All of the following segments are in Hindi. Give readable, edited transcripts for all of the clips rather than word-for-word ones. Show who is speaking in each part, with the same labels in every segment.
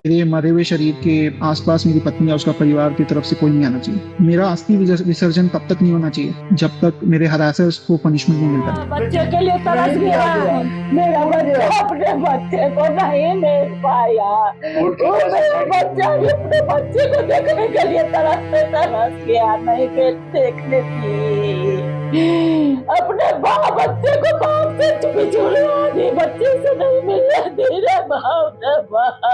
Speaker 1: मेरे मरे हुए शरीर के आसपास मेरी पत्नी और उसका परिवार की तरफ से कोई नहीं आना चाहिए। मेरा अस्थि विसर्जन तब तक नहीं होना चाहिए जब तक मेरे हरासर्स को पनिशमेंट नहीं मिलता।
Speaker 2: बच्चे के लिए तरस गया। मेरा बच्चा अपने बच्चे को नहीं देख पाया। वो मेरा बच्चा भी अपने बच्चे को देखने के लिए तरस गया, नहीं देखने दी। अपने बाप बच्चे को बाप से बिछुड़वा दी, बच्चे से नहीं मिलने दी रे बाप रे बाप।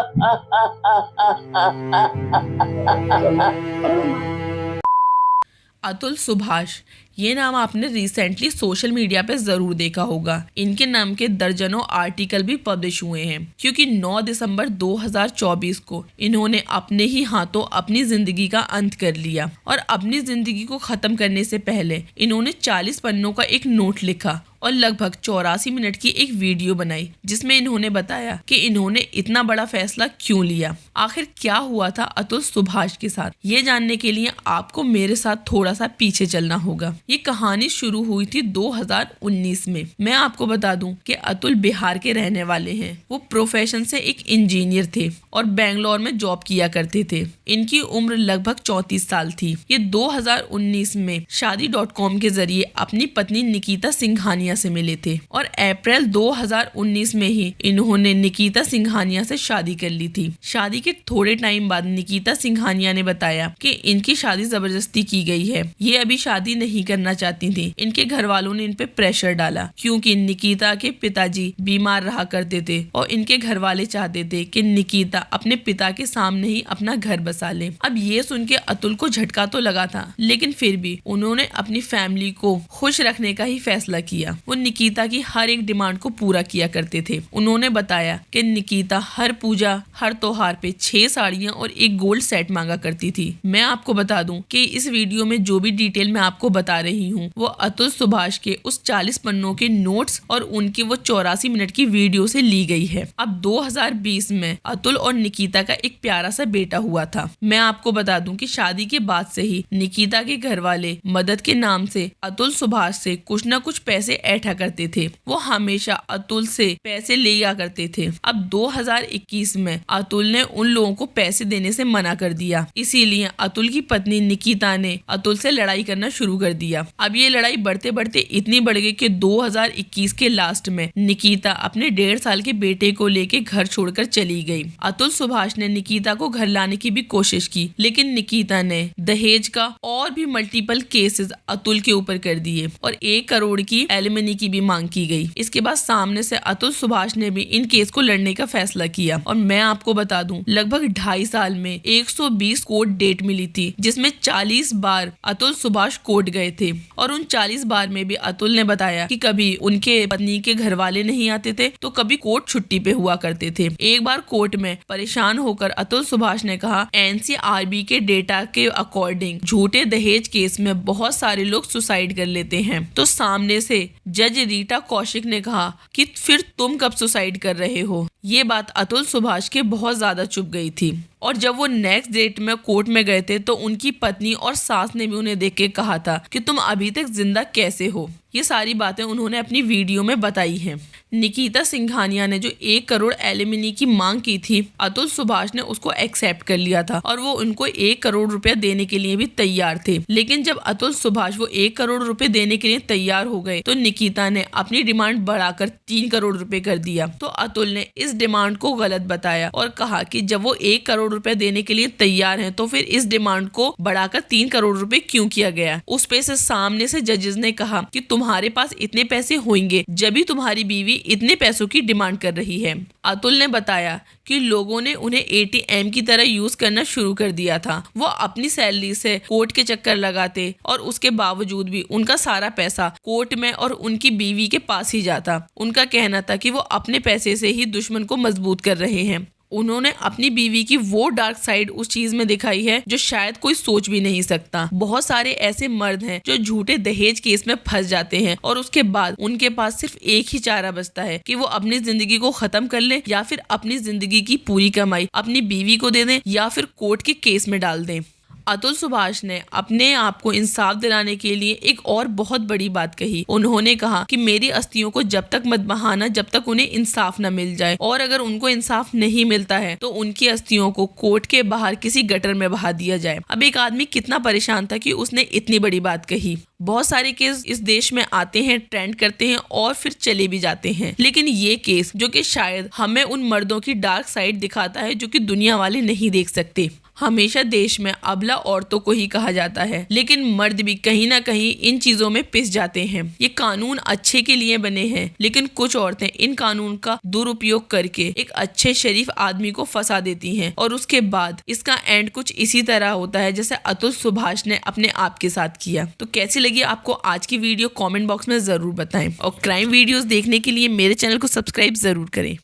Speaker 3: अतुल सुभाष, ये नाम आपने रिसेंटली सोशल मीडिया पे जरूर देखा होगा। इनके नाम के दर्जनों आर्टिकल भी पब्लिश हुए हैं क्योंकि 9 दिसंबर 2024 को इन्होंने अपने ही हाथों अपनी जिंदगी का अंत कर लिया और अपनी जिंदगी को खत्म करने से पहले इन्होंने 40 पन्नों का एक नोट लिखा और लगभग 84 मिनट की एक वीडियो बनाई जिसमें इन्होंने बताया कि इन्होंने इतना बड़ा फैसला क्यों लिया। आखिर क्या हुआ था अतुल सुभाष के साथ, ये जानने के लिए आपको मेरे साथ थोड़ा सा पीछे चलना होगा। ये कहानी शुरू हुई थी 2019 में। मैं आपको बता दूं कि अतुल बिहार के रहने वाले हैं। वो प्रोफेशन से एक इंजीनियर थे और बेंगलोर में जॉब किया करते थे। इनकी उम्र लगभग 34 साल थी। ये 2019 में शादी.com के जरिए अपनी पत्नी निकिता सिंघानिया से मिले थे और अप्रैल 2019 में ही इन्होंने निकिता सिंघानिया से शादी कर ली थी। शादी के थोड़े टाइम बाद निकिता सिंघानिया ने बताया कि इनकी शादी जबरदस्ती की गई है। ये अभी शादी नहीं करना चाहती थी। इनके घर वालों ने इन पे प्रेशर डाला क्योंकि निकिता के पिताजी बीमार रहा करते थे और इनके घर वाले चाहते थे कि निकिता अपने पिता के सामने ही अपना घर बसा ले। अब ये सुन के अतुल को झटका तो लगा था, लेकिन फिर भी उन्होंने अपनी फैमिली को खुश रखने का ही फैसला किया। वो निकिता की हर एक डिमांड को पूरा किया करते थे। उन्होंने बताया कि निकिता हर पूजा हर त्योहार पे 6 साड़ियां और एक गोल्ड सेट मांगा करती थी। मैं आपको बता दूं कि इस वीडियो में जो भी डिटेल मैं आपको बता रही हूँ वो अतुल सुभाष के उस 40 पन्नों के नोट्स और उनकी वो 84 मिनट की वीडियो से ली गई है। अब 2020 में अतुल और निकिता का एक प्यारा सा बेटा हुआ था। मैं आपको बता दूं कि शादी के बाद से ही निकिता के घर वाले मदद के नाम से अतुल सुभाष से कुछ न कुछ पैसे ऐठा करते थे। वो हमेशा अतुल से पैसे लिया करते थे। अब 2021 में अतुल ने उन लोगों को पैसे देने से मना कर दिया। इसीलिए अतुल की पत्नी निकिता ने अतुल से लड़ाई करना शुरू कर दिया। अब ये लड़ाई बढ़ते बढ़ते इतनी बढ़ गई कि 2021 के लास्ट में निकिता अपने 1.5 साल के बेटे को लेके घर छोड़कर चली गई। अतुल सुभाष ने निकिता को घर लाने की भी कोशिश की, लेकिन निकिता ने दहेज का और भी मल्टीपल केसेस अतुल के ऊपर कर दिए और 1 करोड़ की एलिमनी की भी मांग की गई। इसके बाद सामने से अतुल सुभाष ने भी इन केस को लड़ने का फैसला किया और मैं आपको बता दूं लगभग 2.5 साल में 120 कोर्ट डेट मिली थी, जिसमें 40 बार अतुल सुभाष कोर्ट गए थे और उन 40 बार में भी अतुल ने बताया कि कभी उनके पत्नी के घर वाले नहीं आते थे तो कभी कोर्ट छुट्टी पे हुआ करते थे। एक बार कोर्ट में परेशान होकर अतुल सुभाष ने कहा एनसीआरबी के डेटा के अकॉर्डिंग झूठे दहेज केस में बहुत सारे लोग सुसाइड कर लेते हैं। तो सामने से जज रीटा कौशिक ने कहा कि फिर तुम कब सुसाइड कर रहे हो। ये बात अतुल सुभाष के बहुत ज्यादा चुभ गई थी और जब वो नेक्स्ट डेट में कोर्ट में गए थे तो उनकी पत्नी और सास ने भी उन्हें देख के कहा था कि तुम अभी तक जिंदा कैसे हो। ये सारी बातें उन्होंने अपनी वीडियो में बताई हैं। निकिता सिंघानिया ने जो 1 करोड़ एलिमनी की मांग की थी अतुल सुभाष ने उसको एक्सेप्ट कर लिया था और वो उनको 1 करोड़ रुपया देने के लिए भी तैयार थे। लेकिन जब अतुल सुभाष वो 1 करोड़ रुपए देने के लिए तैयार हो गए तो निकिता ने अपनी डिमांड बढ़ाकर 3 करोड़ रुपए कर दिया। तो अतुल ने इस डिमांड को गलत बताया और कहा कि जब वो 1 करोड़ रुपए देने के लिए तैयार हैं तो फिर इस डिमांड को बढ़ाकर 3 करोड़ रुपए क्यों किया गया। उस पे से सामने से जजेस ने कहा कि तुम्हारे पास इतने पैसे होंगे जब भी तुम्हारी बीवी इतने पैसों की डिमांड कर रही है। अतुल ने बताया कि लोगों ने उन्हें एटीएम की तरह यूज करना शुरू कर दिया था। वो अपनी सैलरी से कोर्ट के चक्कर लगाते और उसके बावजूद भी उनका सारा पैसा कोर्ट में और उनकी बीवी के पास ही जाता। उनका कहना था कि वो अपने पैसे से ही दुश्मन को मजबूत कर रहे हैं। उन्होंने अपनी बीवी की वो डार्क साइड उस चीज में दिखाई है जो शायद कोई सोच भी नहीं सकता। बहुत सारे ऐसे मर्द हैं जो झूठे दहेज केस में फंस जाते हैं और उसके बाद उनके पास सिर्फ एक ही चारा बचता है कि वो अपनी जिंदगी को खत्म कर ले या फिर अपनी जिंदगी की पूरी कमाई अपनी बीवी को दे दें या फिर कोर्ट के केस में डाल दें। अतुल सुभाष ने अपने आप को इंसाफ दिलाने के लिए एक और बहुत बड़ी बात कही। उन्होंने कहा कि मेरी अस्थियों को जब तक मत बहाना जब तक उन्हें इंसाफ न मिल जाए, और अगर उनको इंसाफ नहीं मिलता है तो उनकी अस्थियों को कोर्ट के बाहर किसी गटर में बहा दिया जाए। अब एक आदमी कितना परेशान था कि उसने इतनी बड़ी बात कही। बहुत सारे केस इस देश में आते हैं, ट्रेंड करते हैं और फिर चले भी जाते हैं, लेकिन ये केस जो कि शायद हमें उन मर्दों की डार्क साइड दिखाता है जो कि दुनिया वाले नहीं देख सकते। हमेशा देश में अबला औरतों को ही कहा जाता है, लेकिन मर्द भी कहीं ना कहीं इन चीजों में पिस जाते हैं। ये कानून अच्छे के लिए बने हैं, लेकिन कुछ औरतें इन कानून का दुरुपयोग करके एक अच्छे शरीफ आदमी को फंसा देती हैं, और उसके बाद इसका एंड कुछ इसी तरह होता है जैसे अतुल सुभाष ने अपने आप के साथ किया। तो कैसी लगी आपको आज की वीडियो, कमेंट बॉक्स में जरूर बताएं, और क्राइम वीडियोस देखने के लिए मेरे चैनल को सब्सक्राइब जरूर करें।